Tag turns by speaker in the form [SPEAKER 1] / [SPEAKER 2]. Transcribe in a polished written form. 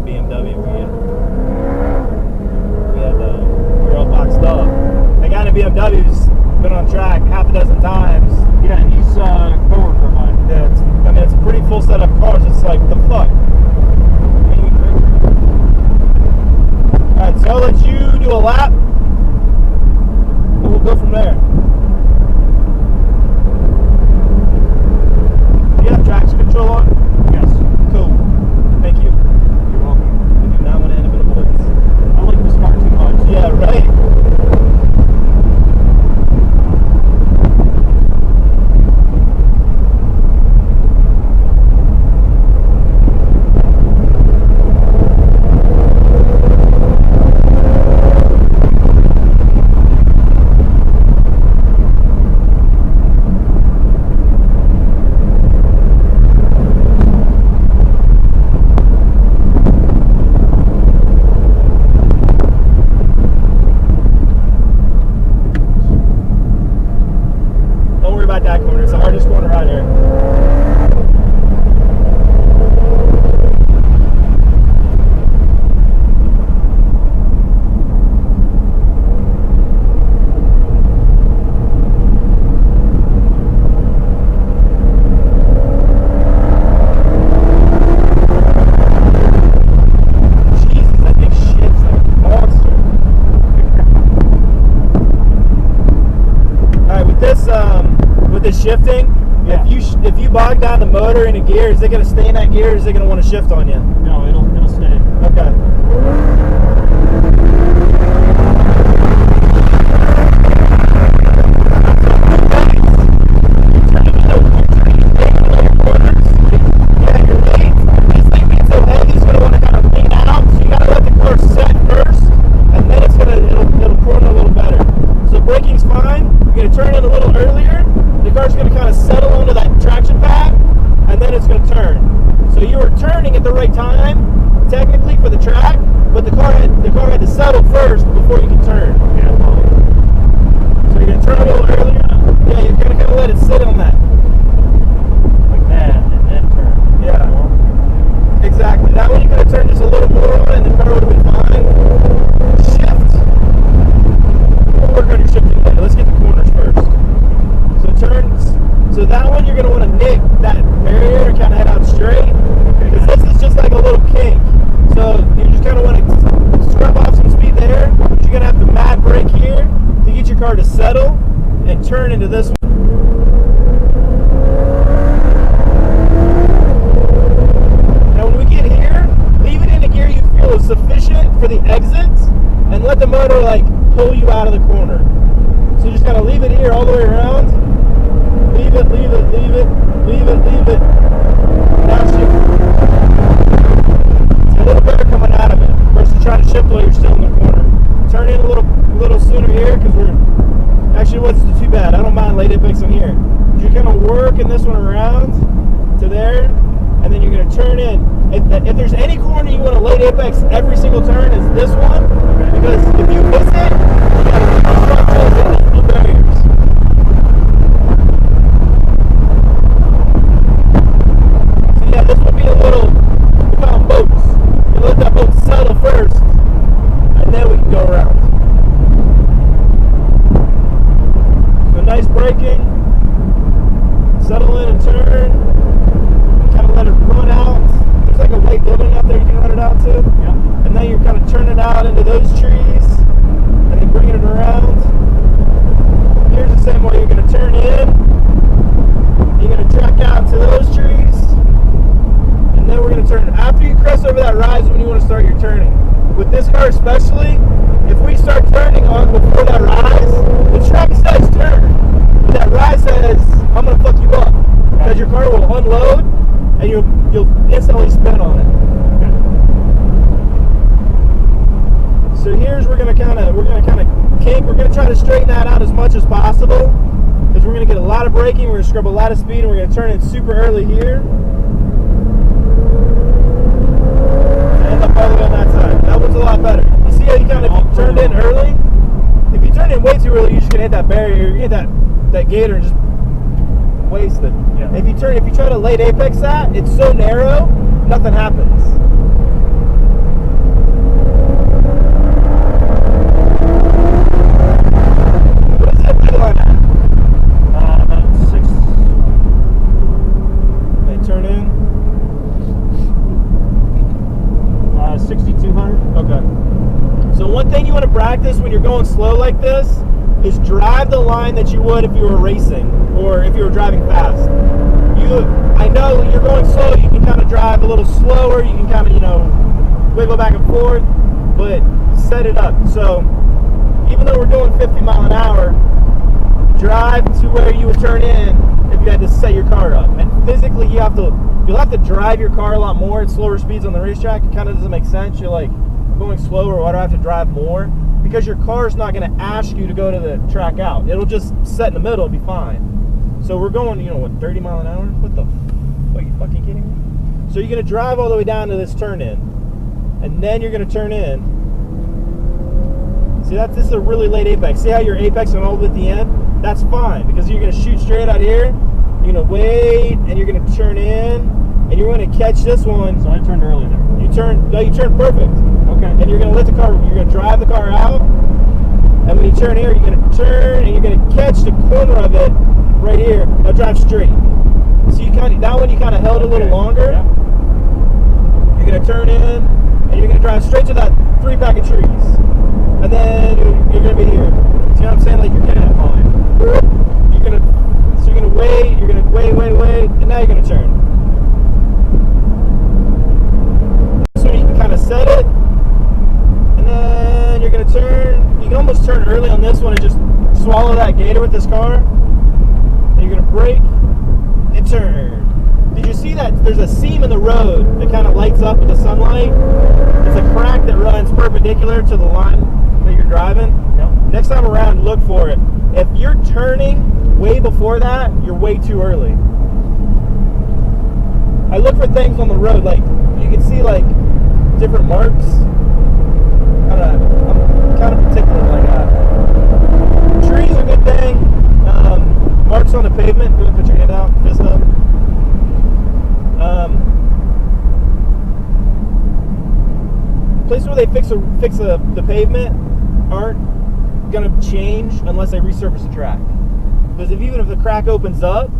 [SPEAKER 1] BMW. We were all boxed up. The guy in a BMW's been on track half a dozen times.
[SPEAKER 2] Yeah, he's a coworker of mine.
[SPEAKER 1] Yeah, it's a pretty full set of cars. It's like, what the fuck? Alright, so I'll let you do a lap, and we'll go from there. Do you have traction control on?
[SPEAKER 2] Yes.
[SPEAKER 1] Cool. Thank you.
[SPEAKER 2] You're welcome.
[SPEAKER 1] I do not want to end up in the woods.
[SPEAKER 2] I like this car too much.
[SPEAKER 1] Yeah, right? That corner. It's the hardest corner right here. Jesus, that thing shit's like a monster. Alright, with this shifting,
[SPEAKER 2] yeah.
[SPEAKER 1] if you bog down the motor in a gear, is it going to stay in that gear or is it going to want to shift on you?
[SPEAKER 2] No, it'll stay.
[SPEAKER 1] Okay. Yeah, you're late. This thing being so heavy, it's going to want to kind of lean out, so you got to let the car set first, and then it'll corner a little better. So braking's fine. You're going to turn it a little earlier. The car's going to kind of settle onto that traction pad, and then it's going to turn. So you were turning at the right time, technically for the track, but the car had to settle first before you can turn.
[SPEAKER 2] Yeah.
[SPEAKER 1] So you're going to turn a little earlier. Yeah, you're going to kind of let it sit on that.
[SPEAKER 2] Like that, and then turn.
[SPEAKER 1] Yeah. Exactly. That one you're going to turn just a little more on, and the car would have been fine. Shift. We'll work on your shifting later. Let's get the corners first. So that one you're going to want to nick that barrier and kind of head out straight, because this is just like a little kink. So you just kind of want to scrub off some speed there. You're going to have to mad brake here to get your car to settle and turn into this one. Now when we get here, leave it in a gear you feel is sufficient for the exits and let the motor like pull you out of the corner. So you just got to leave it here all the way around. Leave it, leave it, leave it, leave it, leave it. Now shift. It's a little better coming out of it versus trying to shift while you're still in the corner. Turn in a little sooner here because actually it wasn't too bad. I don't mind late apex on here. You're going to work in this one around to there, and then you're going to turn in. If there's any corner you want to late apex every single turn, is this one. Because if you miss it, you got to construct those barriers. Yeah, this would be a little, we call them boats. You let that boat settle first, and then we can go around. So nice braking, settle in and turn, kind of let it run out. There's like a white building out there you can run it out to. Yeah. And then you're kind of turning it out into those trees, and then bringing it around. Here's the same way. You're going to turn in, you're going to track out to those trees, and then we're going to turn. After you crest over that rise when you want to start your turning. With this car especially, if we start turning on before that rise, the track says turn, but that rise says, I'm going to fuck you up, because your car will unload, and you'll instantly spin on it. Okay. So here's we're going to kind of kink. We're going to try to straighten that out as much as possible, because we're going to get a lot of braking, we're going to scrub a lot of speed, and we're going to turn it super early here. End up all the way on that side. That one's a lot better. You see how you kind of turned in early? If you turn in way too early, you're just gonna hit that barrier. You hit that gator and just waste it. Yeah. If you try to late apex that, it's so narrow, nothing happens. one thing you want to practice when you're going slow like this is drive the line that you would if you were racing or if you were driving fast. I know when you're going slow, you can kind of drive a little slower. You can kind of, wiggle back and forth, but set it up. So even though we're doing 50 mile an hour, drive to where you would turn in if you had to set your car up. And physically, you'll have to drive your car a lot more at slower speeds on the racetrack. It kind of doesn't make sense. You're like, I'm going slower, why do I have to drive more? Because your car's not going to ask you to go to the track out. It'll just set in the middle, it'll be fine. So we're going, 30 mile an hour? What the are you fucking kidding me? So you're going to drive all the way down to this turn in, and then you're going to turn in. See, this is a really late apex. See how you're apexing all the way at the end? That's fine, because you're going to shoot straight out here, you're going to wait, and you're going to turn in, and you're going to catch this one.
[SPEAKER 2] So I turned early there.
[SPEAKER 1] You turned perfect.
[SPEAKER 2] Okay.
[SPEAKER 1] And you're going to let the car, you're going to drive the car out, and when you turn here, you're going to turn, and you're going to catch the corner of it right here. Now drive straight. So that one you kind of held a little longer.
[SPEAKER 2] Yeah.
[SPEAKER 1] You're going to turn in, and you're going to drive straight to that 3-pack of trees. And then you're going to be here. See what I'm saying? Like you're getting it fine. You're going to wait, wait, and now you're going to turn. So you can kind of set it, and then you're going to turn. You can almost turn early on this one and just swallow that gator with this car. And you're going to brake and turn. Did you see that there's a seam in the road that kind of lights up with the sunlight? It's a crack that runs perpendicular to the line that you're driving.
[SPEAKER 2] Yep.
[SPEAKER 1] Next time around, look for it. If you're turning way before that, you're way too early. I look for things on the road, like you can see like different marks. I'm kind of particular like that. Trees are a good thing. Marks on the pavement. Go ahead and put your hand out. Fist up. Places where they fix the pavement aren't gonna change unless they resurface the track. Because even if the crack opens up,